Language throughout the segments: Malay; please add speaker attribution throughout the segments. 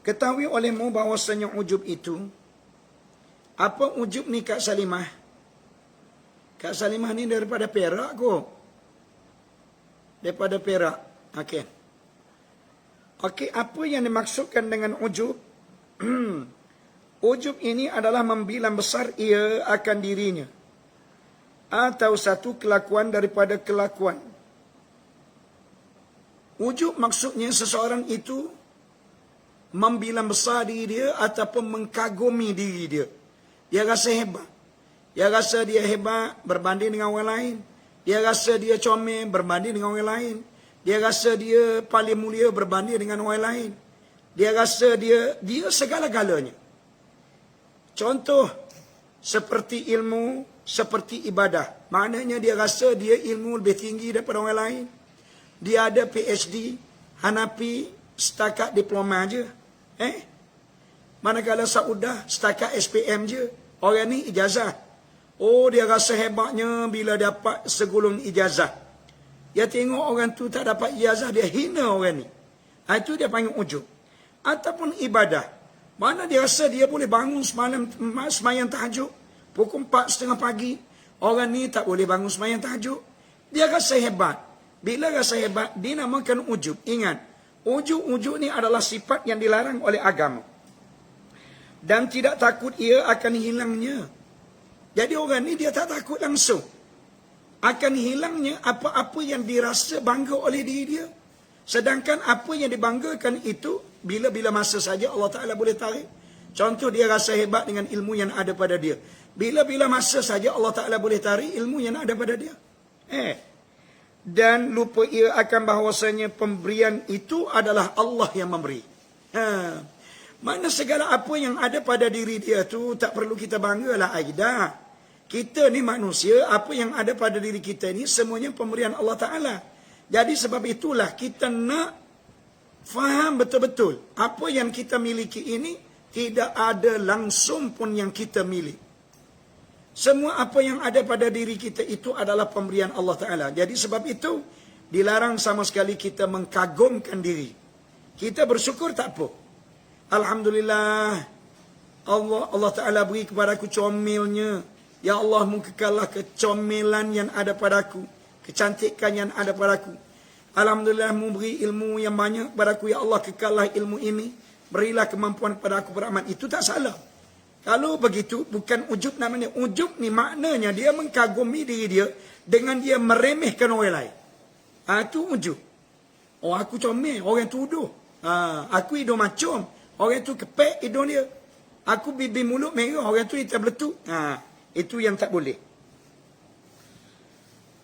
Speaker 1: Ketahui olehmu bahawasanya ujub itu, apa ujub ni Kak Salimah? Kak Salimah ni daripada Perak kok. Daripada Perak. Okey. Okey, apa yang dimaksudkan dengan ujub? Ujub ini adalah membilang besar ia akan dirinya, atau satu kelakuan daripada kelakuan. Ujub maksudnya seseorang itu membilang besar diri dia ataupun mengkagumi diri dia. Dia rasa hebat. Dia rasa dia hebat berbanding dengan orang lain. Dia rasa dia comel berbanding dengan orang lain. Dia rasa dia paling mulia berbanding dengan orang lain. Dia rasa dia segala-galanya. Contoh, seperti ilmu, seperti ibadah. Maknanya dia rasa dia ilmu lebih tinggi daripada orang lain. Dia ada PhD, Hanafi, setakat diploma je. Manakala Saudah, setakat SPM je. Orang ni ijazah. Oh, dia rasa hebatnya bila dapat segulung ijazah. Dia tengok orang tu tak dapat ijazah, dia hina orang ni. Itu dia panggil ujub. Ataupun ibadah. Mana dia rasa dia boleh bangun semalam semayang tahajud. Pukul 4:30 pagi. Orang ni tak boleh bangun semayang tahajud. Dia rasa hebat. Bila rasa hebat, dinamakan ujub. Ingat, ujub ni adalah sifat yang dilarang oleh agama. Dan tidak takut ia akan hilangnya. Jadi orang ni dia tak takut langsung akan hilangnya apa-apa yang dirasa bangga oleh diri dia. Sedangkan apa yang dibanggakan itu, bila-bila masa saja Allah Ta'ala boleh tarik. Contoh, dia rasa hebat dengan ilmu yang ada pada dia. Bila-bila masa saja Allah Ta'ala boleh tarik ilmu yang ada pada dia. Dan lupa ia akan bahawasanya pemberian itu adalah Allah yang memberi. Mana segala apa yang ada pada diri dia tu tak perlu kita banggalah, Aidah. Kita ni manusia, apa yang ada pada diri kita ni semuanya pemberian Allah Ta'ala. Jadi sebab itulah kita nak faham betul-betul apa yang kita miliki ini tidak ada langsung pun yang kita milik. Semua apa yang ada pada diri kita itu adalah pemberian Allah Ta'ala. Jadi sebab itu dilarang sama sekali kita mengkagumkan diri. Kita bersyukur tak apa. Alhamdulillah, Allah Ta'ala beri kepada aku comelnya. Ya Allah, kekallah kecomelan yang ada padaku, kecantikan yang ada padaku. Alhamdulillah, memberi ilmu yang banyak padaku. Ya Allah, kekallah ilmu ini. Berilah kemampuan kepada aku beramal. Itu tak salah. Kalau begitu, bukan ujub namanya. Ujub ni maknanya dia mengkagumi diri dia dengan dia meremehkan orang lain. Itu ujub. Oh, aku comel, orang tuduh. Aku hidung macam, orang tu kepek hidung dia. Aku bibir mulut merah, orang tu hitam beletuk. Itu yang tak boleh.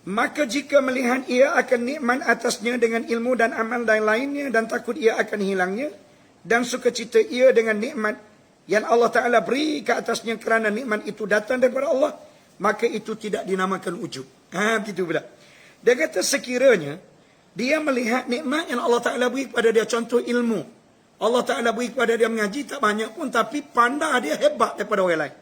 Speaker 1: Maka jika melihat ia akan nikmat atasnya dengan ilmu dan amal dan lainnya, dan takut ia akan hilangnya, dan sukacita ia dengan nikmat yang Allah Ta'ala beri ke atasnya kerana nikmat itu datang daripada Allah, maka itu tidak dinamakan ujub. Begitu pula. Dia kata sekiranya dia melihat nikmat yang Allah Ta'ala beri kepada dia, contoh ilmu. Allah Ta'ala beri kepada dia mengaji tak banyak pun, tapi pandai dia hebat daripada orang lain.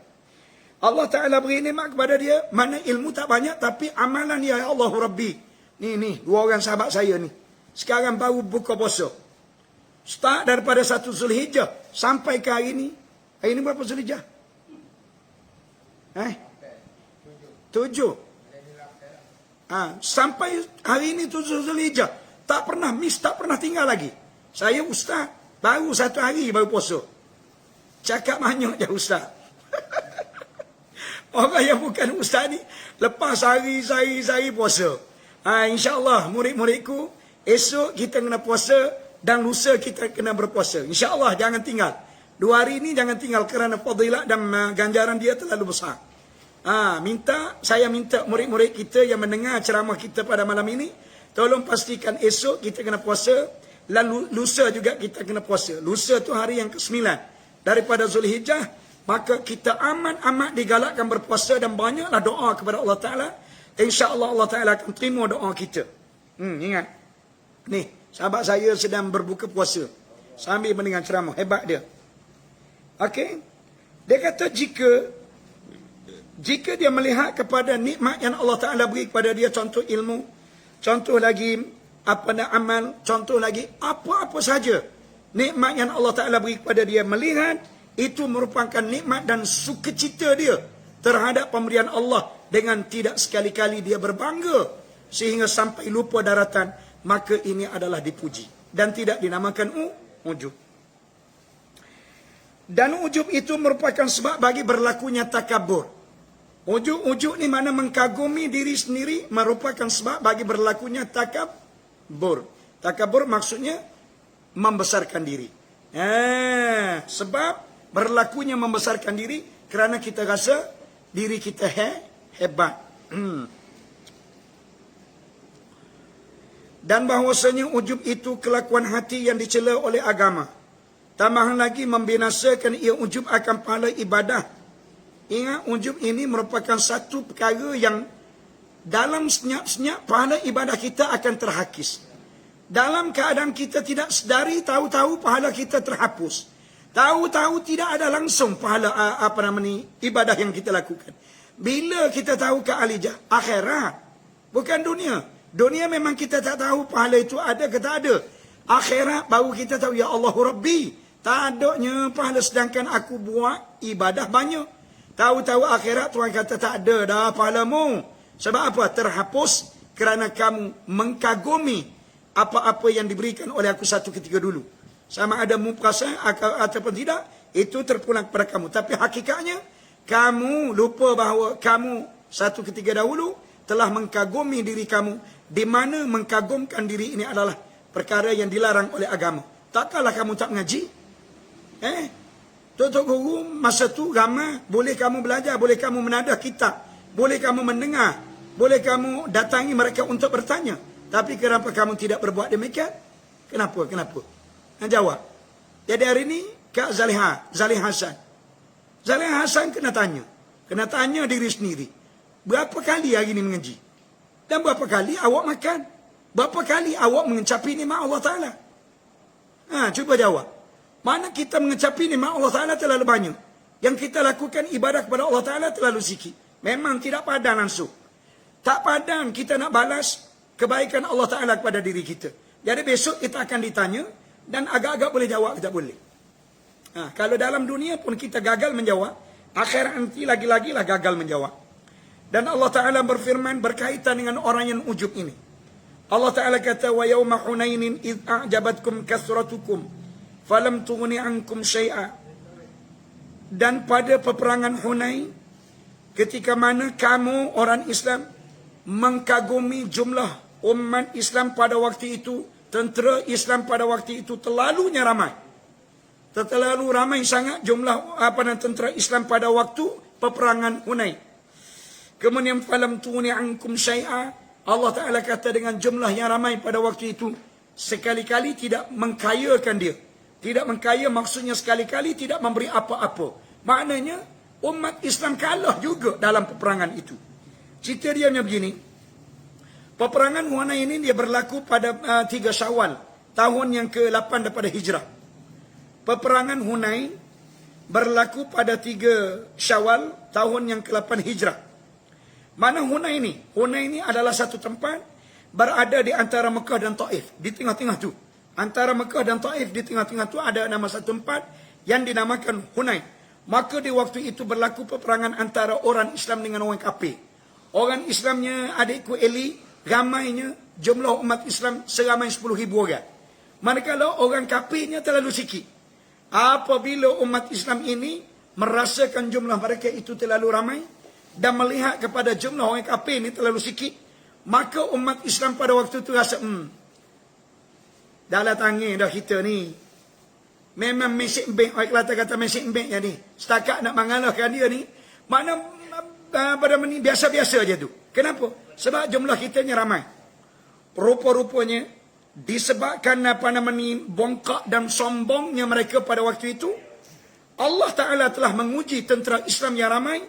Speaker 1: Allah Ta'ala beri nikmat kepada dia, mana ilmu tak banyak, tapi amalan dia, ya Allah Rabbi. Ni, dua orang sahabat saya ni. Sekarang baru buka puasa. Start daripada 1 Zulhijjah sampai ke hari ni. Hari ni berapa Zulhijjah? 7. Sampai hari ni 7 Zulhijjah. Tak pernah miss, tak pernah tinggal lagi. Saya ustaz, baru 1 hari baru puasa. Cakap banyak je ustaz. Orang yang bukan ustaz ni, lepas hari puasa. InsyaAllah murid-muridku, esok kita kena puasa dan lusa kita kena berpuasa. InsyaAllah jangan tinggal. 2 hari ni jangan tinggal kerana fadilah dan ganjaran dia terlalu besar. Saya minta murid-murid kita yang mendengar ceramah kita pada malam ini, tolong pastikan esok kita kena puasa, lalu lusa juga kita kena puasa. Lusa tu hari yang ke-9 daripada Zulhijjah. Maka kita amat digalakkan berpuasa dan banyaklah doa kepada Allah Ta'ala. InsyaAllah Allah Ta'ala akan terima doa kita. Ingat. Ni, sahabat saya sedang berbuka puasa sambil mendengar ceramah. Hebat dia. Okey. Dia kata jika dia melihat kepada nikmat yang Allah Ta'ala beri kepada dia, contoh ilmu, contoh lagi amal, contoh lagi apa-apa saja nikmat yang Allah Ta'ala beri kepada dia. Melihat itu merupakan nikmat dan sukacita dia terhadap pemberian Allah, dengan tidak sekali-kali dia berbangga sehingga sampai lupa daratan, maka ini adalah dipuji dan tidak dinamakan ujub. Dan ujub itu merupakan sebab bagi berlakunya takabur. Ujub ni mana mengkagumi diri sendiri, merupakan sebab bagi berlakunya takabur. Takabur maksudnya membesarkan diri. Sebab berlakunya membesarkan diri kerana kita rasa diri kita hebat. Dan bahawasanya ujub itu kelakuan hati yang dicela oleh agama. Tambahan lagi, membinasakan ia ujub akan pahala ibadah. Ingat, ujub ini merupakan satu perkara yang dalam senyap-senyap pahala ibadah kita akan terhakis. Dalam keadaan kita tidak sedari, tahu-tahu pahala kita terhapus. Tahu-tahu tidak ada langsung pahala ibadah yang kita lakukan. Bila kita tahu ke alijah, akhirat, bukan dunia. Dunia memang kita tak tahu pahala itu ada ke tak ada. Akhirat baru kita tahu, ya Allahu Rabbi, tak adanya pahala sedangkan aku buat ibadah banyak. Tahu-tahu akhirat Tuhan kata tak ada dah pahalamu. Sebab apa? Terhapus kerana kamu mengkagumi apa-apa yang diberikan oleh aku satu ketika dulu. Sama ada mu perasan ataupun tidak, itu terpulang kepada kamu. Tapi hakikatnya, kamu lupa bahawa kamu satu ketika dahulu telah mengkagumi diri kamu, di mana mengkagumkan diri ini adalah perkara yang dilarang oleh agama. Takkanlah kamu tak mengaji? Tok guru masa tu ramai, boleh kamu belajar, boleh kamu menadah kitab, boleh kamu mendengar, boleh kamu datangi mereka untuk bertanya. Tapi kenapa kamu tidak berbuat demikian? Kenapa? Jawab. Jadi hari ini Kak Zalih Hasan kena tanya diri sendiri. Berapa kali hari ini mengaji? Dan berapa kali awak makan? Berapa kali awak mengecapi nikmat Allah Ta'ala? Cuba jawab. Mana kita mengecapi nikmat Allah Ta'ala terlalu banyak. Yang kita lakukan ibadah kepada Allah Ta'ala terlalu sikit. Memang tidak padan langsung. Tak padan kita nak balas kebaikan Allah Ta'ala kepada diri kita. Jadi besok kita akan ditanya, dan agak-agak boleh jawab, kita boleh. Kalau dalam dunia pun kita gagal menjawab, akhirat nanti lagi-lagi lah gagal menjawab. Dan Allah Ta'ala berfirman berkaitan dengan orang yang ujub ini. Allah Ta'ala kata, wa yawma hunainin idh a'jabatkum kasratukum falam tughni ankum syai'a. Dan pada peperangan Hunain, ketika mana kamu orang Islam mengkagumi jumlah umat Islam pada waktu itu, tentera Islam pada waktu itu terlalunya ramai. Terlalu ramai sangat jumlah tentera Islam pada waktu peperangan Hunain. Kemudian falam tughni ankum syai'a, Allah Ta'ala kata dengan jumlah yang ramai pada waktu itu, sekali-kali tidak mengkayakan dia. Tidak mengkaya maksudnya sekali-kali tidak memberi apa-apa. Maknanya umat Islam kalah juga dalam peperangan itu. Cerita dia begini. Peperangan Hunain ini dia berlaku pada 3 Syawal tahun yang ke-8 daripada Hijrah. Peperangan Hunain berlaku pada 3 Syawal tahun yang ke-8 Hijrah. Mana Hunain ini? Hunain ini adalah satu tempat berada di antara Mekah dan Taif, di tengah-tengah tu. Antara Mekah dan Taif, di tengah-tengah tu ada nama satu tempat yang dinamakan Hunain. Maka di waktu itu berlaku peperangan antara orang Islam dengan orang kafir. Orang Islamnya adikku Eli, ramainya jumlah umat Islam seramai 10,000 orang. Manakala orang kafirnya terlalu sikit. Apabila umat Islam ini merasakan jumlah mereka itu terlalu ramai dan melihat kepada jumlah orang kafir ini terlalu sikit, maka umat Islam pada waktu itu rasa, dalam tangan dah kita ni. Memang mesej bank, orang Kelantan kata mesej bank jadi. Setakat nak mengalahkan dia ni, mana pada biasa-biasa je tu. Kenapa? Sebab jumlah kita ni ramai. Rupa-rupanya disebabkan bongkak dan sombongnya mereka pada waktu itu, Allah Ta'ala telah menguji tentera Islam yang ramai.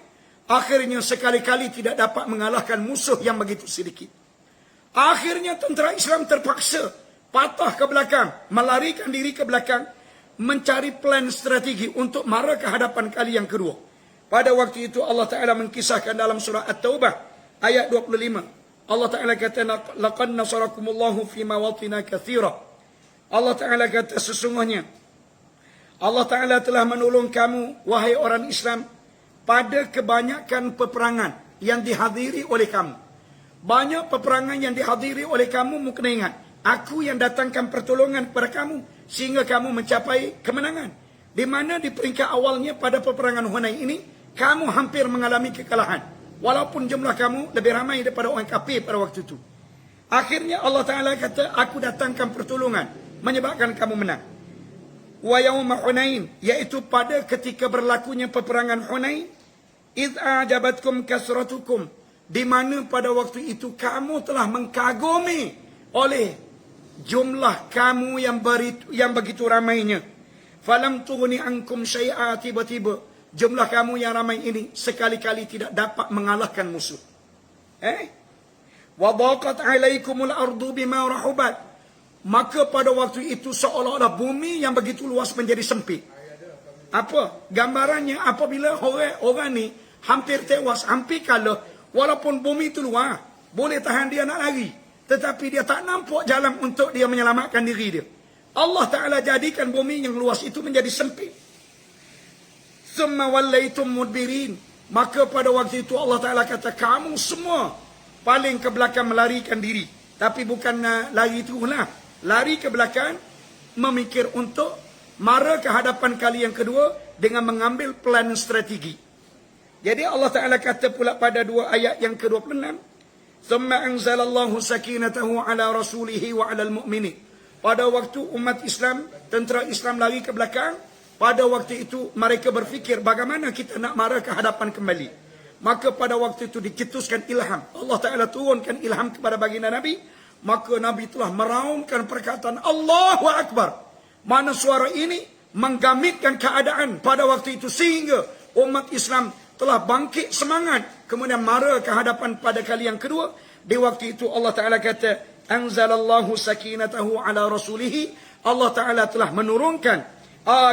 Speaker 1: Akhirnya sekali-kali tidak dapat mengalahkan musuh yang begitu sedikit. Akhirnya tentera Islam terpaksa patah ke belakang, melarikan diri ke belakang, mencari plan strategi untuk mara ke hadapan kali yang kedua. Pada waktu itu Allah Ta'ala mengkisahkan dalam surah At-Taubah ayat 25. Allah Ta'ala kata, laqad nasarakumullahu fi mawatina kathira. Allah Ta'ala kata sesungguhnya Allah Ta'ala telah menolong kamu, wahai orang Islam, pada kebanyakan peperangan yang dihadiri oleh kamu. Banyak peperangan yang dihadiri oleh kamu, mungkin ingat, aku yang datangkan pertolongan kepada kamu, sehingga kamu mencapai kemenangan. Di mana di peringkat awalnya pada peperangan Hunain ini, kamu hampir mengalami kekalahan. Walaupun jumlah kamu lebih ramai daripada orang kafir pada waktu itu. Akhirnya Allah Ta'ala kata, aku datangkan pertolongan, menyebabkan kamu menang. Wa yawma Hunain, iaitu pada ketika berlakunya peperangan Hunain, idh a'jabatkum kasratukum, di mana pada waktu itu kamu telah mengkagumi oleh jumlah kamu yang begitu ramainya. Falam tughni ankum syai'a, tiba-tiba jumlah kamu yang ramai ini sekali-kali tidak dapat mengalahkan musuh. Wa daqat 'alaikumul ardu bima rahubat, maka pada waktu itu seolah-olah bumi yang begitu luas menjadi sempit. Apa? Gambarannya apabila orang ni hampir tewas, hampir kalah, walaupun bumi itu luas, boleh tahan dia nak lari, tetapi dia tak nampak jalan untuk dia menyelamatkan diri dia. Allah Ta'ala jadikan bumi yang luas itu menjadi sempit. Thumma wallaitum mudbirin, maka pada waktu itu Allah Ta'ala kata, kamu semua paling ke belakang melarikan diri. Tapi bukan lari itu lah, lari ke belakang memikir untuk mara ke hadapan kali yang kedua dengan mengambil plan strategi. Jadi Allah Ta'ala kata pula pada dua ayat yang ke-26, thumma anzalallahu sakinatahu ala rasulihi wa ala al-mu'minin. Pada waktu umat Islam, tentera Islam lari ke belakang, pada waktu itu mereka berfikir bagaimana kita nak mara ke hadapan kembali. Maka pada waktu itu diketuskan ilham. Allah Ta'ala turunkan ilham kepada baginda Nabi. Maka Nabi telah meraungkan perkataan Allahu Akbar. Mana suara ini menggamitkan keadaan pada waktu itu, sehingga umat Islam telah bangkit semangat, kemudian mara ke hadapan pada kali yang kedua. Di waktu itu Allah Ta'ala kata, anzalallahu sakinatahu ala rasulihi, Allah Ta'ala telah menurunkan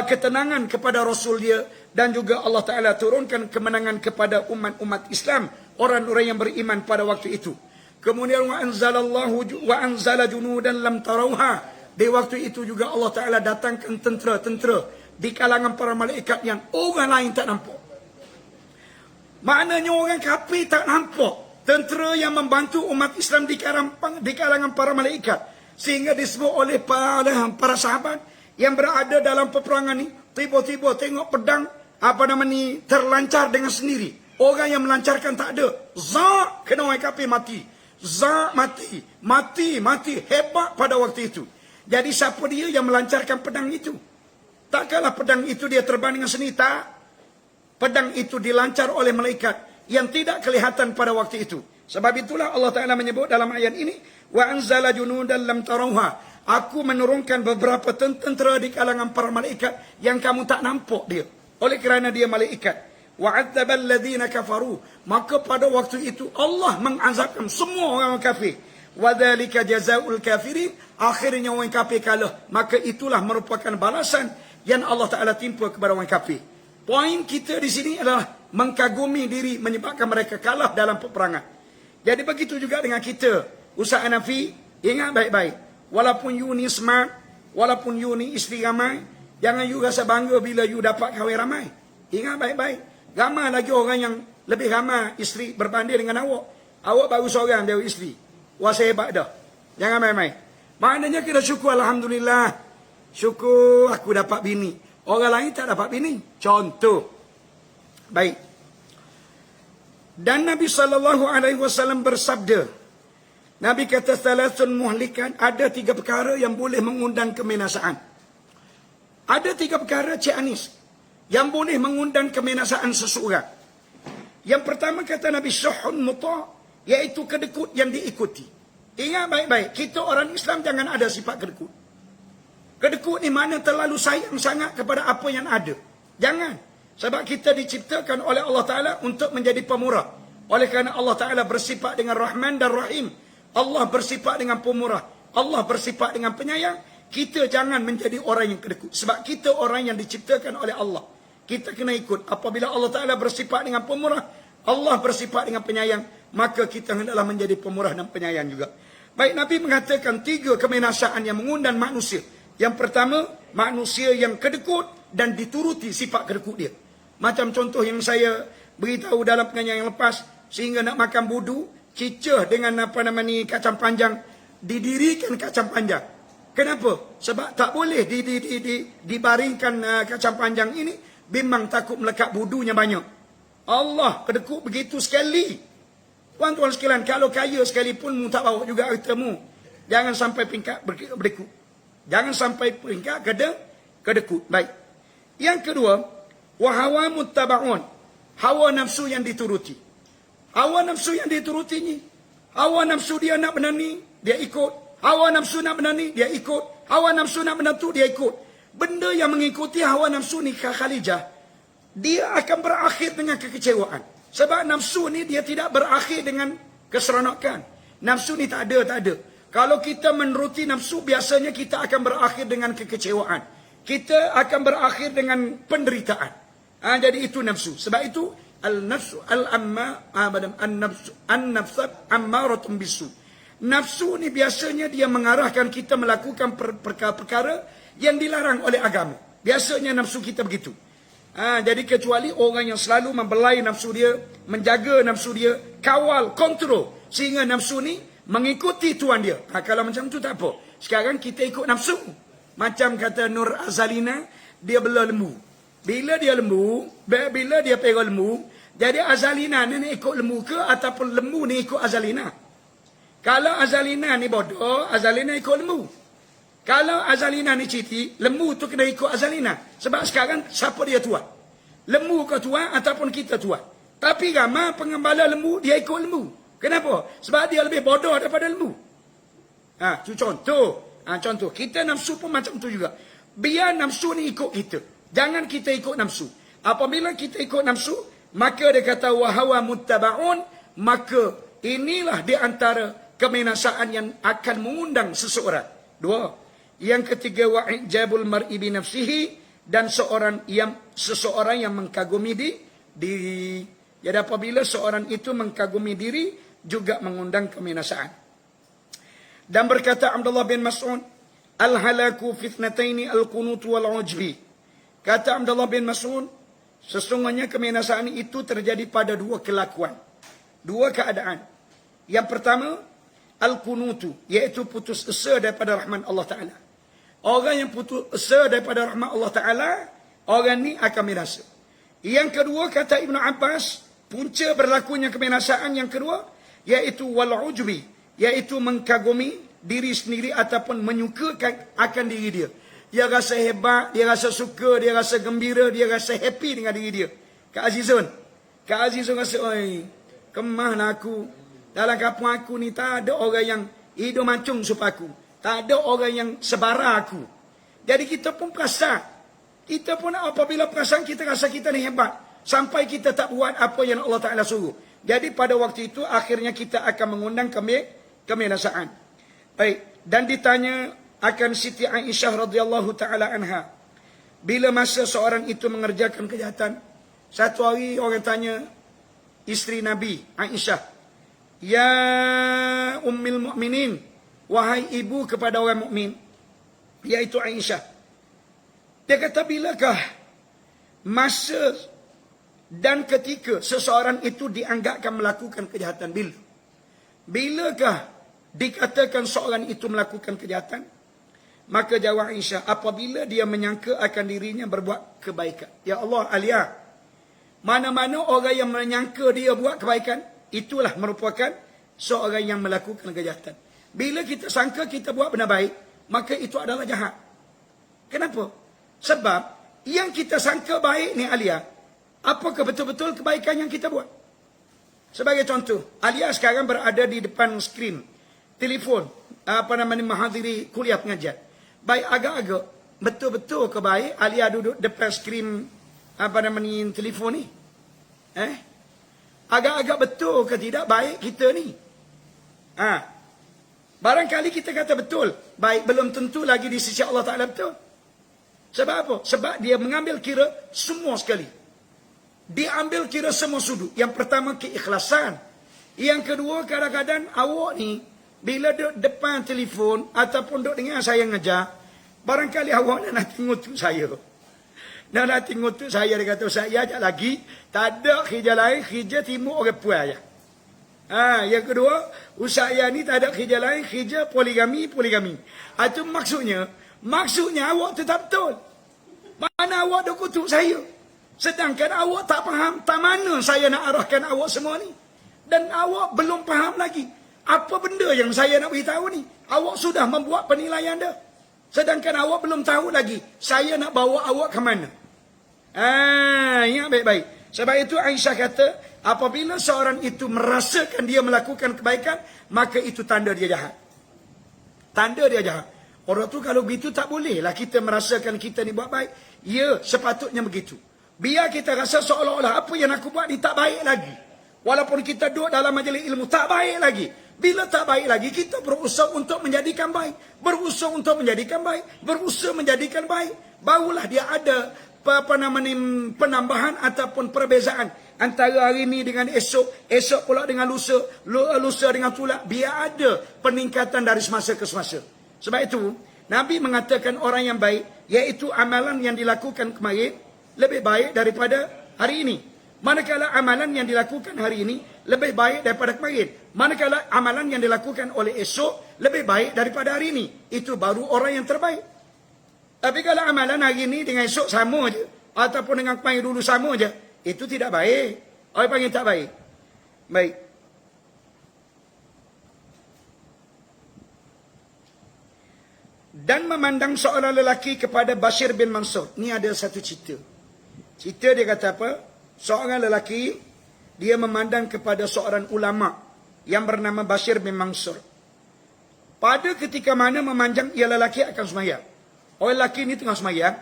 Speaker 1: ketenangan kepada Rasul dia, dan juga Allah Ta'ala turunkan kemenangan kepada umat-umat Islam, orang-orang yang beriman pada waktu itu. Kemudian wa anzala junudan lam tarauha, di waktu itu juga Allah Ta'ala datangkan tentera-tentera di kalangan para malaikat yang orang lain tak nampak. Maknanya orang kafir tak nampak tentera yang membantu umat Islam di kalangan para malaikat, sehingga disebut oleh para sahabat yang berada dalam peperangan ni, tiba-tiba tengok pedang terlancar dengan sendiri. Orang yang melancarkan tak ada. Zak, kena orang kafir mati. Zak, mati. Hebat pada waktu itu. Jadi siapa dia yang melancarkan pedang itu? Takkanlah pedang itu dia terbang dengan sendiri, tak. Pedang itu dilancar oleh malaikat yang tidak kelihatan pada waktu itu. Sebab itulah Allah Ta'ala menyebut dalam ayat ini, wa anzala junudan lam tarauha, aku menurunkan beberapa tentera di kalangan para malaikat yang kamu tak nampak dia. Oleh kerana dia malaikat. Wa'adzabal ladzina kafaru, maka pada waktu itu Allah mengazabkan semua orang kafir. Wadzalika jazaa'ul kafirin, akhirnya orang kafir kalah. Maka itulah merupakan balasan yang Allah Ta'ala timpa kepada orang kafir. Poin kita di sini adalah mengkagumi diri menyebabkan mereka kalah dalam peperangan. Jadi begitu juga dengan kita, Ustaz Hanafi, ingat baik-baik. Walaupun you ni smart, walaupun you ni isteri ramai, jangan you rasa bangga bila you dapat kahwin ramai. Ingat baik-baik. Ramai lagi orang yang lebih ramai isteri berbanding dengan awak. Awak baru seorang dia isteri. Wah, hebat dah. Jangan main-main. Maknanya kita syukur, alhamdulillah. Syukur aku dapat bini. Orang lain tak dapat bini. Contoh. Baik. Dan Nabi SAW bersabda, Nabi kata, thalathun muhlikan, ada 3 perkara yang boleh mengundang kebinasaan. Ada 3 perkara, Cik Anis, yang boleh mengundang kebinasaan seseorang. Yang pertama kata Nabi, syuhun muta', iaitu kedekut yang diikuti. Ingat baik-baik, kita orang Islam jangan ada sifat kedekut. Kedekut ni mana terlalu sayang sangat kepada apa yang ada. Jangan. Sebab kita diciptakan oleh Allah Ta'ala untuk menjadi pemurah. Oleh kerana Allah Ta'ala bersifat dengan Rahman dan Rahim. Allah bersifat dengan pemurah. Allah bersifat dengan penyayang. Kita jangan menjadi orang yang kedekut. Sebab kita orang yang diciptakan oleh Allah. Kita kena ikut. Apabila Allah Ta'ala bersifat dengan pemurah, Allah bersifat dengan penyayang, maka kita hendaklah menjadi pemurah dan penyayang juga. Baik, Nabi mengatakan 3 kebinasaan yang mengundang manusia. Yang pertama, manusia yang kedekut dan dituruti sifat kedekut dia. Macam contoh yang saya beritahu dalam pengajian yang lepas, sehingga nak makan budu, cicah dengan kacang panjang, didirikan kacang panjang. Kenapa? Sebab tak boleh dibaringkan kacang panjang ini, bimbang takut melekat budunya banyak. Allah kedekut begitu sekali. Tuan-tuan sekalian, kalau kaya sekalipun mu tak bawa juga hartamu. Jangan sampai peringkat berdekut. Jangan sampai peringkat kedekut. Baik. Yang kedua, wahawa muttaba'un. Hawa nafsu yang dituruti. Hawa nafsu yang dituruti ni. Hawa nafsu dia nak benda ni, dia ikut. Hawa nafsu nak benda ni, dia ikut. Hawa nafsu nak benda tu, dia ikut. Benda yang mengikuti hawa nafsu ni, Khalijah, dia akan berakhir dengan kekecewaan. Sebab nafsu ni dia tidak berakhir dengan keseronokan. Nafsu ni tak ada. Kalau kita menuruti nafsu, biasanya kita akan berakhir dengan kekecewaan. Kita akan berakhir dengan penderitaan. Jadi itu nafsu. Sebab itu al-nafsu an-nafsu ammaratun bisu. Nafsu ni biasanya dia mengarahkan kita melakukan perkara-perkara yang dilarang oleh agama. Biasanya nafsu kita begitu. Jadi kecuali orang yang selalu membelai nafsu dia, menjaga nafsu dia, kawal, kontrol, sehingga nafsu ni mengikuti tuan dia. Kalau macam tu tak apa. Sekarang kita ikut nafsu. Macam kata Nur Azalina, dia bela lembu. Bila dia lembu, bila dia pegang lembu, jadi Azalina ni ikut lembu ke ataupun lembu ni ikut Azalina? Kalau Azalina ni bodoh, Azalina ikut lembu. Kalau Azalina ni citi, lembu tu kena ikut Azalina. Sebab sekarang siapa dia tuan? Lembu ke tuan ataupun kita tuan? Tapi ramai pengembala lembu, dia ikut lembu. Kenapa? Sebab dia lebih bodoh daripada lembu. Itu contoh. Contoh, kita nafsu pun macam tu juga. Biar nafsu ni ikut kita. Jangan kita ikut nafsu. Apabila kita ikut nafsu, maka dia kata wahawa muttaba'un, maka inilah di antara kebinasaan yang akan mengundang seseorang. Dua. Yang ketiga, wa'ijabul mar'i bi nafsihi, dan seseorang yang mengkagumi diri. Jadi apabila seorang itu mengkagumi diri, juga mengundang kebinasaan. Dan berkata Abdullah bin Mas'ud, al-halaku fitnataini al-qunut wal-ujbi. Kata Abdullah bin Mas'ud, sesungguhnya kebinasaan itu terjadi pada dua kelakuan, dua keadaan. Yang pertama, al-qunutu, iaitu putus asa daripada rahmat Allah Ta'ala. Orang yang putus asa daripada rahmat Allah Ta'ala, orang ni akan binasa. Yang kedua, kata Ibn Abbas, punca berlakunya kebinasaan yang kedua, iaitu wal-ujbi, iaitu mengkagumi diri sendiri ataupun menyukakan akan diri dia. Dia rasa hebat, dia rasa suka, dia rasa gembira, dia rasa happy dengan diri dia. Kak Azizun rasa, oi, kemahlah aku. Dalam kampung aku ni tak ada orang yang hidup mancung sepaku. Tak ada orang yang sebara aku. Jadi kita pun perasan. Kita pun apabila perasan, kita rasa kita ni hebat. Sampai kita tak buat apa yang Allah Ta'ala suruh. Jadi pada waktu itu, akhirnya kita akan mengundang kebinasaan. Baik. Dan ditanya akan Siti Aisyah radhiyallahu ta'ala anha. Bila masa seorang itu mengerjakan kejahatan. Satu hari orang tanya isteri Nabi, Aisyah. Ya Ummul Mukminin, wahai ibu kepada orang mukmin, iaitu Aisyah. Dia kata, bilakah masa dan ketika seseorang itu dianggapkan melakukan kejahatan? Bilakah dikatakan seorang itu melakukan kejahatan? Maka jawab Aisyah, apabila dia menyangka akan dirinya berbuat kebaikan. Ya Allah, Alia, mana-mana orang yang menyangka dia buat kebaikan, itulah merupakan seorang yang melakukan kejahatan. Bila kita sangka kita buat benda baik, maka itu adalah jahat. Kenapa? Sebab yang kita sangka baik ni, Alia, apakah betul-betul kebaikan yang kita buat? Sebagai contoh, Alia sekarang berada di depan skrin telefon, menghadiri kuliah pengajian. Baik, agak-agak betul-betul ke baik Alia duduk depan skrin telefon ni? Agak-agak betul ke tidak baik kita ni? Barangkali kita kata betul, baik, belum tentu lagi di sisi Allah Ta'ala betul. Sebab apa? Sebab dia mengambil kira semua sekali. Dia ambil kira semua sudut. Yang pertama, keikhlasan. Yang kedua, kadang-kadang awak ni bila duduk depan telefon ataupun duduk dengar saya ngajar, Barangkali awak nak ngutuk saya. Nak ngutuk saya, dia kata, saya ajak lagi, tak ada kerja lain, kerja timur orang puan aja. Yang kedua, Ustaz saya ni tak ada kerja lain, kerja poligami. Itu maksudnya awak tetap betul. Mana awak dah kutuk saya? Sedangkan awak tak faham tak mana saya nak arahkan awak semua ni. Dan awak belum faham lagi apa benda yang saya nak beritahu ni. Awak sudah membuat penilaian dah. Sedangkan awak belum tahu lagi saya nak bawa awak ke mana. Ingat baik-baik. Sebab itu Aisyah kata, apabila seorang itu merasakan dia melakukan kebaikan, maka itu tanda dia jahat. Tanda dia jahat. Orang tu kalau begitu tak boleh lah kita merasakan kita ni buat baik. Ya, sepatutnya begitu. Biar kita rasa seolah-olah apa yang aku buat ni tak baik lagi. Walaupun kita duduk dalam majlis ilmu, tak baik lagi. Bila tak baik lagi, kita berusaha untuk menjadikan baik. Berusaha menjadikan baik. Barulah dia ada penambahan ataupun perbezaan antara hari ni dengan esok, esok pula dengan lusa, lusa dengan tulak. Biar ada peningkatan dari semasa ke semasa. Sebab itu, Nabi mengatakan orang yang baik, iaitu amalan yang dilakukan kemarin, lebih baik daripada hari ini. Manakala amalan yang dilakukan hari ini lebih baik daripada kemarin. Manakala amalan yang dilakukan oleh esok lebih baik daripada hari ini. Itu baru orang yang terbaik. Tapi kalau amalan hari ini dengan esok sama je, ataupun dengan kemarin dulu sama je, itu tidak baik. Orang panggil tak baik. Baik. Dan memandang seorang lelaki kepada Bashir bin Mansur. Ni ada satu cerita. Cerita dia kata apa? Seorang lelaki, dia memandang kepada seorang ulama yang bernama Bashir bin Mansur. Pada ketika mana memandang, ia lelaki akan semayang. Orang lelaki ni tengah semayang.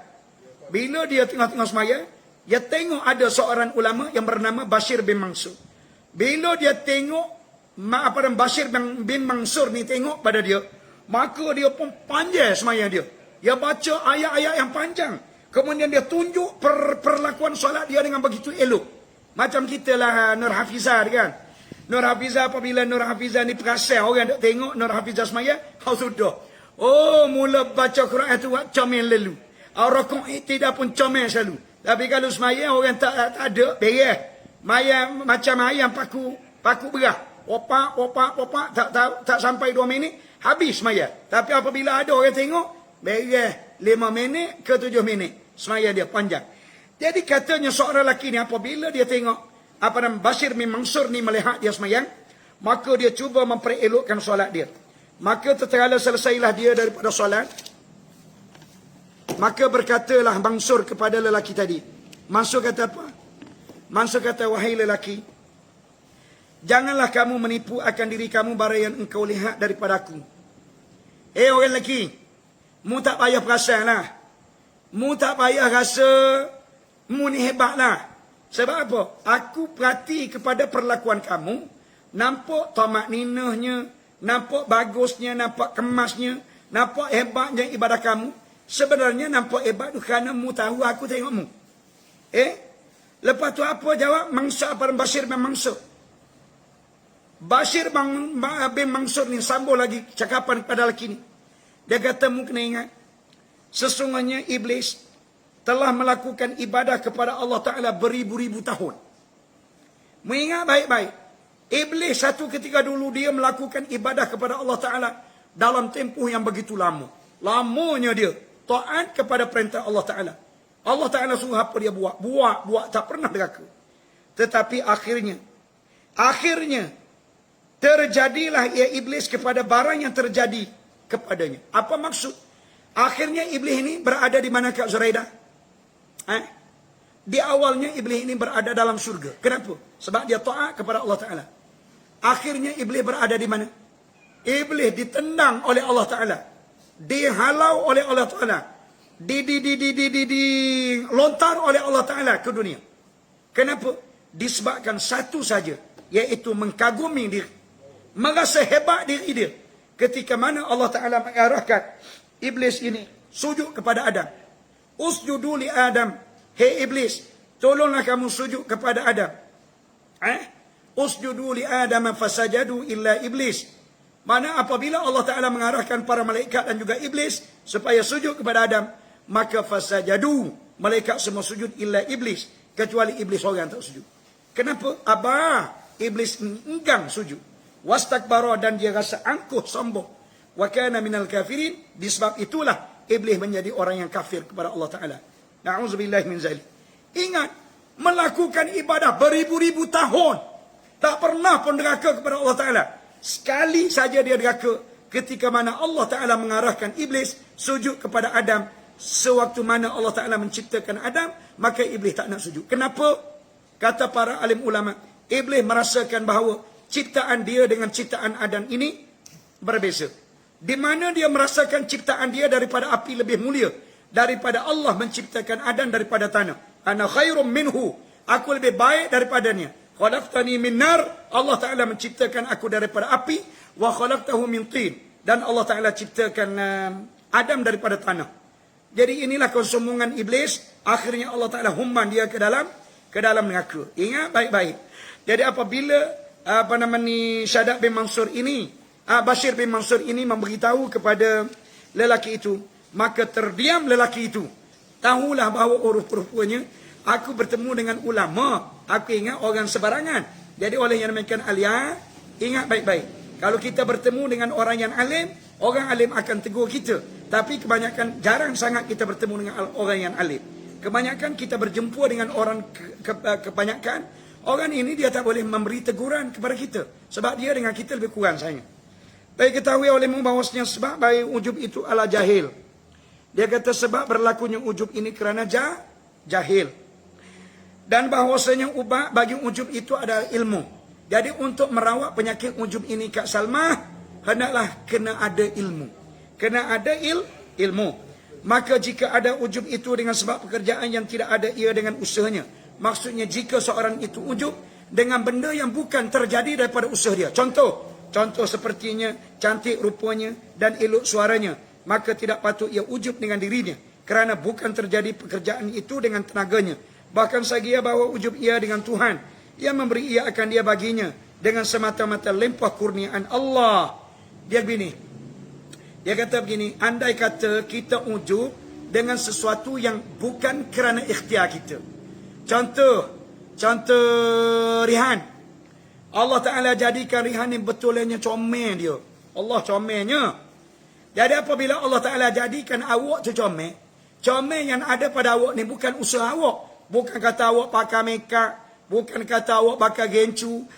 Speaker 1: Bila dia tengah-tengah semayang, dia tengok ada seorang ulama yang bernama Bashir bin Mansur. Bila dia tengok, Bashir bin Mansur ni tengok pada dia, maka dia pun panjang semayang dia. Dia baca ayat-ayat yang panjang. Kemudian dia tunjuk perlakuan solat dia dengan begitu elok. Macam kita lah Nur Hafizah kan. Nur Hafizah, apabila Nur Hafizah ni perasan orang tak tengok Nur Hafizah semayang, sudah. Oh, mula baca Quran tu comel lalu. Rukuk tidak pun comel selalu. Tapi kalau semayang orang tak ada, beres. Macam ayam paku berah. Opak, tak sampai 2 minit, habis semayang. Tapi apabila ada orang tengok, beres 5 minit ke 7 minit. Semayang dia panjang. Jadi katanya seorang lelaki ni apabila dia tengok Bashir bin Mansur ni melihat dia semayang, maka dia cuba memperelokkan solat dia. Maka tatkala selesailah dia daripada solat, maka berkatalah Mansur kepada lelaki tadi. Mansur kata apa? Mansur kata, wahai lelaki, janganlah kamu menipu akan diri kamu barang yang engkau lihat daripada aku. Orang lelaki, mu tak payah perasan lah. Mu tak payah rasa mu ni hebat lah. Sebab apa? Aku perhati kepada perlakuan kamu. Nampak tamak ninahnya, nampak bagusnya, nampak kemasnya, nampak hebatnya ibadah kamu. Sebenarnya nampak hebat tu kerana mu tahu aku tengok mu. Lepas tu apa jawab Bashir bin Mansur? Bashir bin Mansur ni sambung lagi cakapan kepada lelaki ni. Dia kata, mu kena ingat, sesungguhnya iblis telah melakukan ibadah kepada Allah Ta'ala beribu-ribu tahun. Mengingat baik-baik, iblis satu ketika dulu dia melakukan ibadah kepada Allah Ta'ala dalam tempoh yang begitu lama. Lamanya dia taat kepada perintah Allah Ta'ala. Allah Ta'ala suruh apa dia buat. Buat tak pernah deraka. Tetapi akhirnya terjadilah ia iblis kepada barang yang terjadi kepadanya. Apa maksud? Akhirnya iblis ini berada di mana Kak Zuraidah? Di awalnya iblis ini berada dalam surga. Kenapa? Sebab dia taat kepada Allah Ta'ala. Akhirnya iblis berada di mana? Iblis ditendang oleh Allah Ta'ala. Dihalau oleh Allah Ta'ala. Lontar oleh Allah Ta'ala ke dunia. Kenapa? Disebabkan satu saja, iaitu mengkagumi diri. Merasa hebat diri dia. Ketika mana Allah Ta'ala mengarahkan iblis ini sujud kepada Adam. Usjudu li Adam. Hei iblis, tolonglah kamu sujud kepada Adam. Usjudu li Adam fasajadu illa iblis. Mana apabila Allah Ta'ala mengarahkan para malaikat dan juga iblis supaya sujud kepada Adam, maka fasajadu, malaikat semua sujud illa iblis, kecuali iblis orang tak sujud. Kenapa? Iblis enggan sujud. Wastakbara, dan dia rasa angkuh sombong. Wa kana minal kafirin, disebab itulah iblis menjadi orang yang kafir kepada Allah Ta'ala. Na'udzubillahi min zalik. Ingat, melakukan ibadah beribu-ribu tahun, tak pernah pun deraka kepada Allah Ta'ala. Sekali saja dia deraka ketika mana Allah Ta'ala mengarahkan iblis sujud kepada Adam. Sewaktu mana Allah Ta'ala menciptakan Adam, maka iblis tak nak sujud. Kenapa? Kata para alim ulama, iblis merasakan bahawa ciptaan dia dengan ciptaan Adam ini berbeza. Di mana dia merasakan ciptaan dia daripada api lebih mulia daripada Allah menciptakan Adam daripada tanah. Ana khairum minhu, aku lebih baik daripadanya. Khalaqtani min nar, Allah Ta'ala menciptakan aku daripada api. Wa khalaqtahu min tin, dan Allah Ta'ala ciptakan Adam daripada tanah. Jadi inilah kesombongan iblis. Akhirnya Allah Ta'ala humman dia ke dalam neraka. Ingat baik-baik. Jadi apabila Syadaq bin Mansur ini, Bashir bin Mansur ini memberitahu kepada lelaki itu, maka terdiam lelaki itu. Tahulah bahawa rupa-rupanya aku bertemu dengan ulama. Aku ingat orang sebarangan. Jadi oleh yang demikian alia, ingat baik-baik. Kalau kita bertemu dengan orang yang alim, orang alim akan tegur kita. Tapi kebanyakan, jarang sangat kita bertemu dengan orang yang alim. Kebanyakan kita berjumpa dengan orang, kebanyakan orang ini dia tak boleh memberi teguran kepada kita. Sebab dia dengan kita lebih kurang sayang. Baik ketahui olehmu bahawasanya sebab baik ujub itu ala jahil. Dia kata sebab berlakunya ujub ini kerana jahil. Dan bahawasanya ubah bagi ujub itu adalah ilmu. Jadi untuk merawat penyakit ujub ini Kak Salmah, hendaklah kena ada ilmu. Kena ada ilmu. Maka jika ada ujub itu dengan sebab pekerjaan yang tidak ada ia dengan usahanya. Maksudnya jika seorang itu ujub dengan benda yang bukan terjadi daripada usaha dia. Contoh sepertinya cantik rupanya dan elok suaranya. Maka tidak patut ia ujub dengan dirinya. Kerana bukan terjadi pekerjaan itu dengan tenaganya. Bahkan sagia bahawa ujub ia dengan Tuhan. Ia memberi ia akan dia baginya. Dengan semata-mata limpah kurniaan Allah. Dia kata begini. Andai kata kita ujub dengan sesuatu yang bukan kerana ikhtiar kita. Contoh Rihan. Allah Ta'ala jadikan Rihan ni betulnya comel dia. Allah comelnya. Jadi apabila Allah Ta'ala jadikan awak tu comel yang ada pada awak ni bukan usaha awak. Bukan kata awak pakai makeup, bukan kata awak pakai gencu,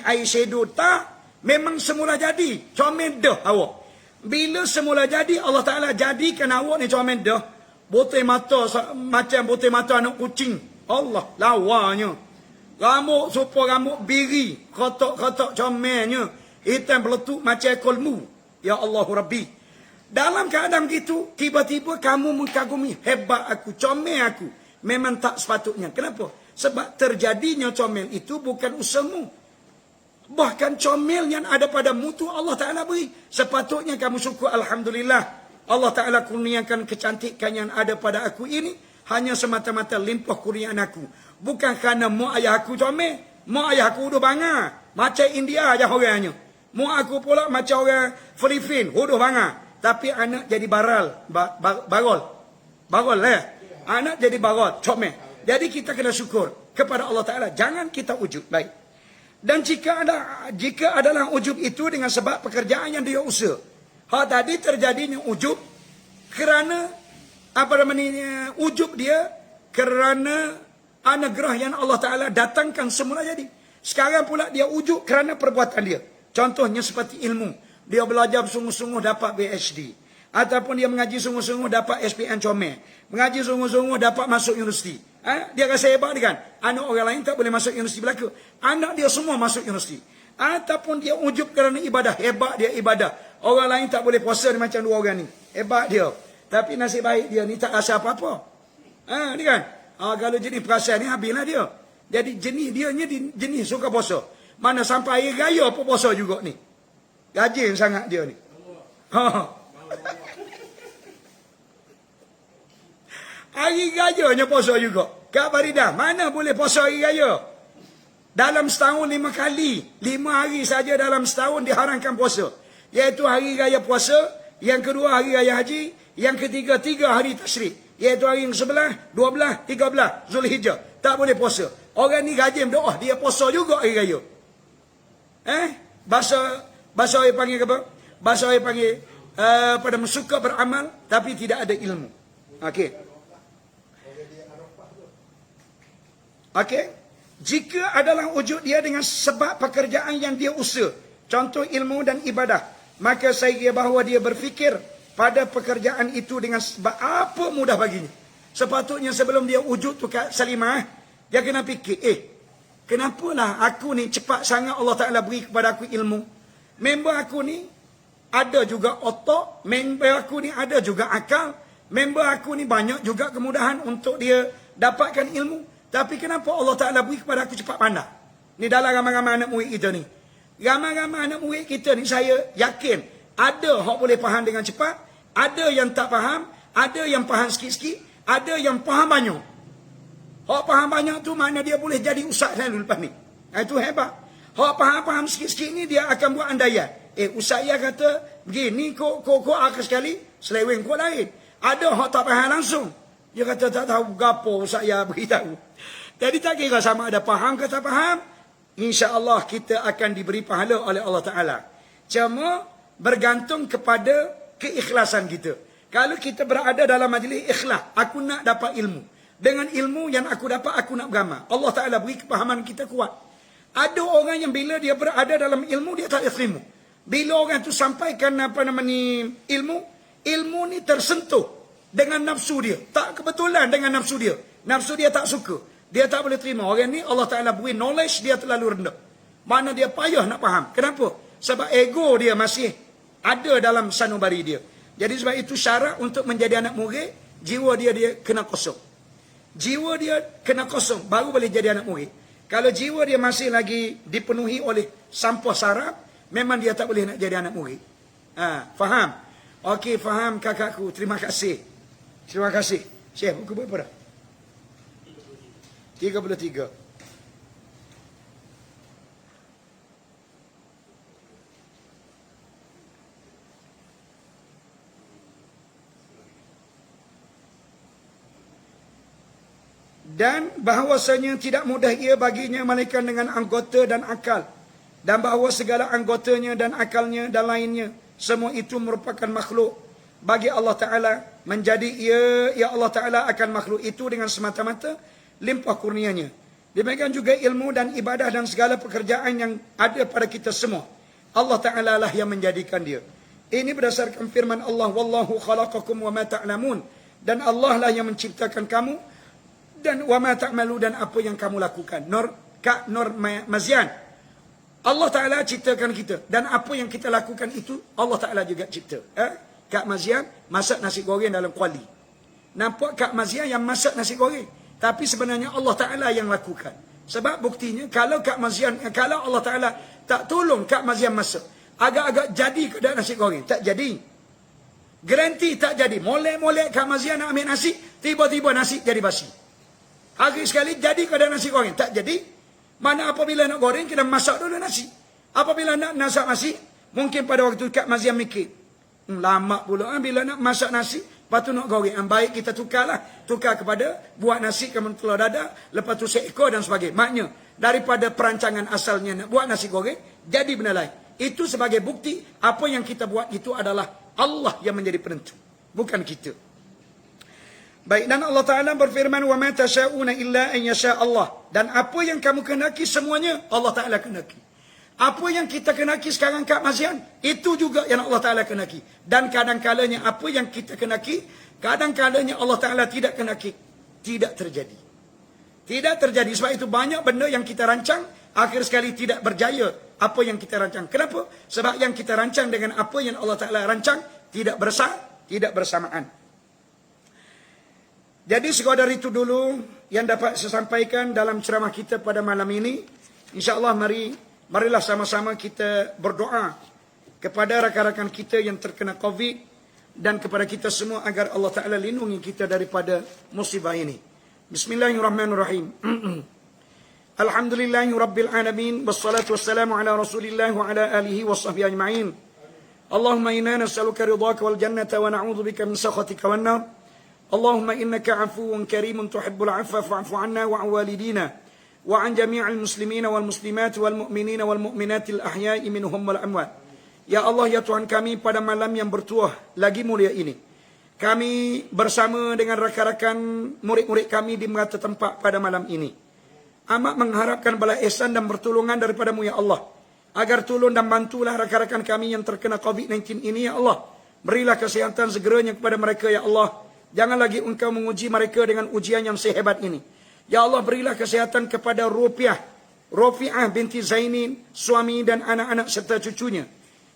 Speaker 1: eyeshadow. Tak. Memang semula jadi. Comel dah awak. Bila semula jadi, Allah Ta'ala jadikan awak ni comel dah. Botai mata macam botai mata anak kucing. Allah, lawanya. Rambut supaya rambut biri, kotak-kotak comelnya. Hitam beletuk macam kolmu. Ya Allah Rabbi. Dalam keadaan gitu, tiba-tiba kamu mengagumi, hebat aku, comel aku. Memang tak sepatutnya. Kenapa? Sebab terjadinya comel itu bukan usahamu. Bahkan comel yang ada padamu tu Allah Ta'ala beri. Sepatutnya kamu syukur, Alhamdulillah. Allah Ta'ala kurniakan kecantikan yang ada pada aku ini hanya semata-mata limpah kurniaan aku. Bukan kerana mak ayah aku comel. Mak ayah aku udah bangga. Macam India aja orangnya. Mak aku pula macam orang Filipin. Udah bangga. Tapi anak jadi barol lah. Anak jadi barol, comel. Jadi kita kena syukur kepada Allah Ta'ala. Jangan kita ujub. Baik. Dan jika adalah ujub itu dengan sebab pekerjaan yang dia usaha. Tadi terjadinya ujub kerana ujub dia kerana anugerah yang Allah Ta'ala datangkan semula jadi. Sekarang pula dia ujub kerana perbuatan dia. Contohnya seperti ilmu. Dia belajar sungguh-sungguh dapat PhD. Ataupun dia mengaji sungguh-sungguh dapat SPM comel. Mengaji sungguh-sungguh dapat masuk universiti. Dia rasa hebat dia kan? Anak orang lain tak boleh masuk universiti belaka. Anak dia semua masuk universiti. Ataupun dia ujub kerana ibadah. Hebat dia ibadah. Orang lain tak boleh puasa macam dua orang ni. Hebat dia. Tapi nasib baik dia ni tak rasa apa-apa. Ni kan? Kalau jenis perasaan ni habislah dia. Jadi jenis dia ni jenis suka puasa. Mana sampai air raya pun puasa juga ni. Rajin sangat dia ni. Hari rayanya puasa juga. Kak Faridah, mana boleh puasa hari raya? Dalam setahun 5 kali. 5 hari saja dalam setahun diharamkan puasa. Iaitu hari raya puasa. Yang kedua hari raya haji. Yang ketiga 3 hari tasyrik. Iaitu hari yang 11, 12, 13 Zulhijjah. Tak boleh puasa. Orang ni rajin doa. Dia puasa juga hari raya. Bahasa orang panggil apa? Bahasa orang panggil pada suka beramal tapi tidak ada ilmu. Okey. Okey. Jika adalah wujud dia dengan sebab pekerjaan yang dia usaha, contoh ilmu dan ibadah, maka saya kira bahawa dia berfikir pada pekerjaan itu dengan sebab apa mudah baginya. Sepatutnya sebelum dia wujud tu kat Salimah, dia kena fikir, kenapalah aku ni cepat sangat Allah Ta'ala beri kepada aku ilmu. Member aku ni ada juga otak, member aku ni ada juga akal, member aku ni banyak juga kemudahan untuk dia dapatkan ilmu. Tapi kenapa Allah Ta'ala beri kepada aku cepat pandai? Ni dalam ramai-ramai anak murid kita ni. Ramai-ramai anak murid kita ni saya yakin ada yang boleh faham dengan cepat, ada yang tak faham, ada yang faham sikit-sikit, ada yang faham banyak. Hak faham banyak tu makna dia boleh jadi ustaz selalu lepas ni. Itu hebat. Hak faham sikit-sikit ni dia akan buat andaian. Ustaz ya kata begini kok akhir sekali, seleweng kok lain. Ada hak tak faham langsung. Dia kata tak tahu gapo ustaz ya beritahu. Jadi tak kira sama ada faham ke tak faham, insya-Allah kita akan diberi pahala oleh Allah Taala. Cuma bergantung kepada keikhlasan kita. Kalau kita berada dalam majlis ikhlas, aku nak dapat ilmu. Dengan ilmu yang aku dapat, aku nak beramal. Allah Ta'ala beri kepahaman kita kuat. Ada orang yang bila dia berada dalam ilmu, dia tak terima. Bila orang tu sampaikan ilmu ni tersentuh dengan nafsu dia. Tak kebetulan dengan nafsu dia. Nafsu dia tak suka. Dia tak boleh terima. Orang ni Allah Ta'ala beri knowledge, dia terlalu rendah. Mana dia payah nak faham. Kenapa? Sebab ego dia masih ada dalam sanubari dia. Jadi sebab itu syarat untuk menjadi anak murid, jiwa dia kena kosong. Jiwa dia kena kosong, baru boleh jadi anak murid. Kalau jiwa dia masih lagi dipenuhi oleh sampah sarap, memang dia tak boleh nak jadi anak murid. Faham? Okey, faham kakakku. Terima kasih. Terima kasih. Syekh, buku berapa dah? 33. Dan bahawasanya tidak mudah ia baginya melainkan dengan anggota dan akal. Dan bahawa segala anggotanya dan akalnya dan lainnya, semua itu merupakan makhluk bagi Allah Ta'ala. Menjadi ya Allah Ta'ala akan makhluk itu dengan semata-mata limpah kurnianya. Demikian juga ilmu dan ibadah dan segala pekerjaan yang ada pada kita semua, Allah Ta'ala lah yang menjadikan dia. Ini berdasarkan firman Allah, Wallahu khalaqakum wa ma ta'lamun. Dan Allah lah yang menciptakan kamu dan wa ma ta'malu, dan apa yang kamu lakukan. Nur Mazian. Allah Ta'ala ciptakan kita. Dan apa yang kita lakukan itu Allah Ta'ala juga cipta. Kak Mazian masak nasi goreng dalam kuali. Nampak Kak Mazian yang masak nasi goreng. Tapi sebenarnya Allah Ta'ala yang lakukan. Sebab buktinya kalau Allah Ta'ala tak tolong Kak Mazian masak, agak-agak jadi ke dak nasi goreng? Tak jadi. Garanti tak jadi. Molek-molek Kak Mazian nak ambil nasi, tiba-tiba nasi jadi basi. Hari sekali jadi kadang nasi goreng. Tak jadi. Mana apabila nak goreng, kena masak dulu nasi. Apabila nak masak nasi, mungkin pada waktu Kak Mazian mikir, lama pula bila nak masak nasi, lepas tu nak goreng. Baik kita tukarlah. Tukar kepada buat nasi, kemudian telur dadah, lepas tu seekor dan sebagainya. Maknanya, daripada perancangan asalnya nak buat nasi goreng, jadi benda lain. Itu sebagai bukti, apa yang kita buat itu adalah Allah yang menjadi penentu. Bukan kita. Baik, dan Allah Ta'ala berfirman, wa ma tasha'una illa an yasha Allah. Dan apa yang kamu kenaki semuanya Allah Ta'ala kenaki. Apa yang kita kenaki sekarang Kak Mazian, itu juga yang Allah Ta'ala kenaki. Dan kadang-kalanya apa yang kita kenaki, kadang-kalanya Allah Ta'ala tidak kenaki. Tidak terjadi. Tidak terjadi. Sebab itu banyak benda yang kita rancang, akhir sekali tidak berjaya apa yang kita rancang. Kenapa? Sebab yang kita rancang dengan apa yang Allah Ta'ala rancang tidak bersamaan. Jadi sekadar itu dulu yang dapat saya sampaikan dalam ceramah kita pada malam ini. InsyaAllah marilah sama-sama kita berdoa kepada rakan-rakan kita yang terkena COVID dan kepada kita semua agar Allah Ta'ala lindungi kita daripada musibah ini. Bismillahirrahmanirrahim. Alhamdulillahi Rabbil Alamin. Wassalatu wassalamu ala Rasulillah wa ala alihi wa sahbihi ajma'in. Allahumma inna nas'aluka ridhaka wal jannata wa na'udhu bika min sakhatika wan nar. Allahumma innaka afuwun karimun tuhibbul afwa fa'fu anna wa an walidina wa an jami'il muslimina wal muslimat wal mu'minina wal mu'minatil ahya'i minhum wal amwat. Ya Allah, ya Tuhan kami, pada malam yang bertuah lagi mulia ini, kami bersama dengan rakan-rakan murid-murid kami di merata tempat pada malam ini amat mengharapkan bala ihsan dan pertolongan daripada-Mu ya Allah, agar tolong dan bantulah rakan-rakan kami yang terkena COVID-19 ini ya Allah. Berilah kesihatan segeranya kepada mereka ya Allah. Jangan lagi Engkau menguji mereka dengan ujian yang sehebat ini. Ya Allah, berilah kesihatan kepada Rofi'ah binti Zainin, suami dan anak-anak serta cucunya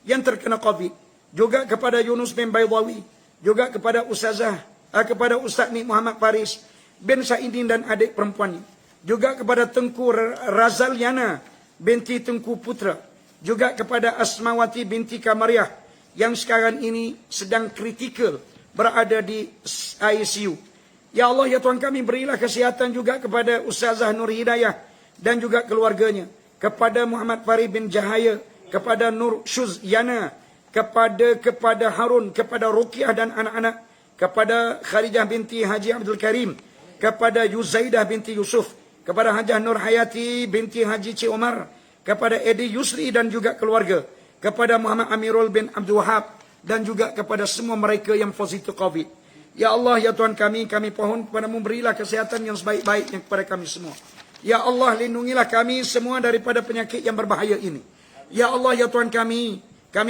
Speaker 1: yang terkena COVID. Juga kepada Yunus bin Baydawi, juga kepada kepada Ustaz Ni Muhammad Faris bin Saidin dan adik perempuannya. Juga kepada Tengku Razaliana binti Tengku Putra. Juga kepada Asmawati binti Kamariah yang sekarang ini sedang kritikal berada di ICU. Ya Allah, ya Tuhan kami, berilah kesihatan juga kepada Ustazah Nur Hidayah dan juga keluarganya. Kepada Muhammad Farid bin Jahaya, kepada Nur Syuzyana, kepada Harun, kepada Ruqyah dan anak-anak, kepada Kharijah binti Haji Abdul Karim, kepada Yuzaidah binti Yusuf, kepada Hajah Nur Hayati binti Haji Cik Omar, kepada Edi Yusri dan juga keluarga, kepada Muhammad Amirul bin Abdul Wahab, dan juga kepada semua mereka yang positif COVID. Ya Allah, ya Tuhan kami pohon kepada-Mu, berilah kesihatan yang sebaik-baiknya kepada kami semua. Ya Allah, lindungilah kami semua daripada penyakit yang berbahaya ini. Ya Allah, ya Tuhan kami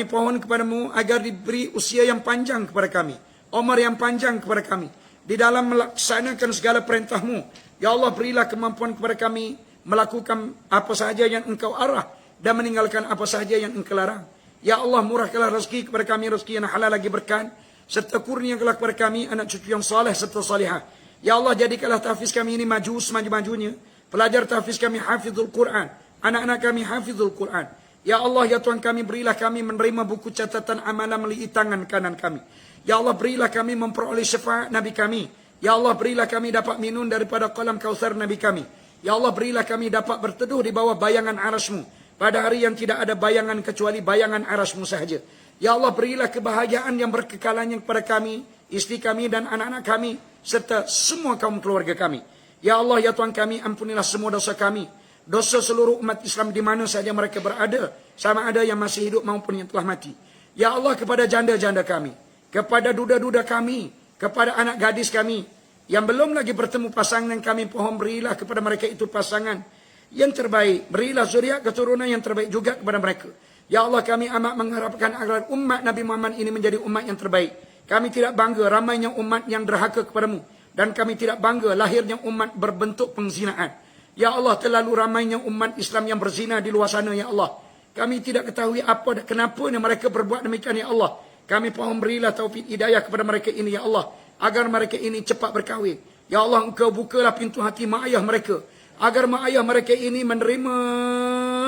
Speaker 1: pohon kepada-Mu agar diberi usia yang panjang kepada kami, umur yang panjang kepada kami, di dalam melaksanakan segala perintah-Mu. Ya Allah, berilah kemampuan kepada kami melakukan apa sahaja yang Engkau arah dan meninggalkan apa sahaja yang Engkau larang. Ya Allah, murahkanlah rezeki kepada kami, rezeki yang halal lagi berkah, serta kurniakanlah kepada kami anak cucu yang saleh serta salihah. Ya Allah, jadikanlah tahfiz kami ini maju semaju-majunya, pelajar tahfiz kami hafizul Quran, anak-anak kami hafizul Quran. Ya Allah, ya Tuhan kami, berilah kami menerima buku catatan amalan melalui tangan kanan kami. Ya Allah, berilah kami memperoleh syafaat Nabi kami. Ya Allah, berilah kami dapat minum daripada kolam Kautsar Nabi kami. Ya Allah, berilah kami dapat berteduh di bawah bayangan arasy-Mu pada hari yang tidak ada bayangan kecuali bayangan arasy-Mu sahaja. Ya Allah, berilah kebahagiaan yang berkekalan kepada kami, isteri kami dan anak-anak kami, serta semua kaum keluarga kami. Ya Allah, ya Tuhan kami, ampunilah semua dosa kami, dosa seluruh umat Islam di mana sahaja mereka berada, sama ada yang masih hidup maupun yang telah mati. Ya Allah, kepada janda-janda kami, kepada duda-duda kami, kepada anak gadis kami yang belum lagi bertemu pasangan, kami pohon berilah kepada mereka itu pasangan yang terbaik. Berilah zuriat keturunan yang terbaik juga kepada mereka. Ya Allah, kami amat mengharapkan agar umat Nabi Muhammad ini menjadi umat yang terbaik. Kami tidak bangga ramainya umat yang derhaka kepadamu, dan kami tidak bangga lahirnya umat berbentuk pengzinaan. Ya Allah, terlalu ramainya umat Islam yang berzina di luar sana ya Allah. Kami tidak ketahui kenapa mereka berbuat demikian ya Allah. Kami pohon berilah taufik hidayah kepada mereka ini ya Allah, agar mereka ini cepat berkahwin. Ya Allah, Engkau bukalah pintu hati mak ayah mereka, agar mak ayah mereka ini menerima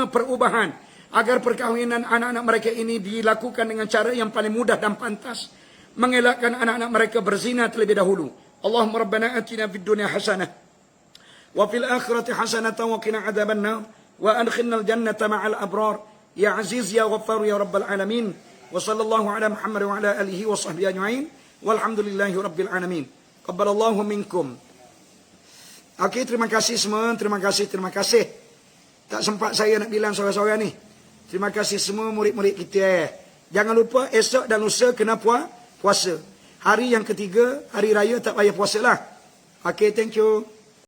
Speaker 1: perubahan, agar perkahwinan anak-anak mereka ini dilakukan dengan cara yang paling mudah dan pantas, mengelakkan anak-anak mereka berzina terlebih dahulu. Allahumma rabbana atina fid dunya hasanah wa fil akhirati hasanah wa qina adzaban nar wa adkhilnal jannata ma'al abrar ya aziz ya ghaffar ya rabbal alamin. Wa sallallahu ala Muhammad wa ala alihi wa sahbihi ajma'in. Walhamdulillahi rabbil alamin. Qabbalallahu minkum. Okey, terima kasih semua, terima kasih. Tak sempat saya nak bilang seorang-seorang ni. Terima kasih semua murid-murid kita. Jangan lupa esok dan lusa kena puasa. Hari yang ketiga, hari raya tak payah puasa lah. Okey, thank you.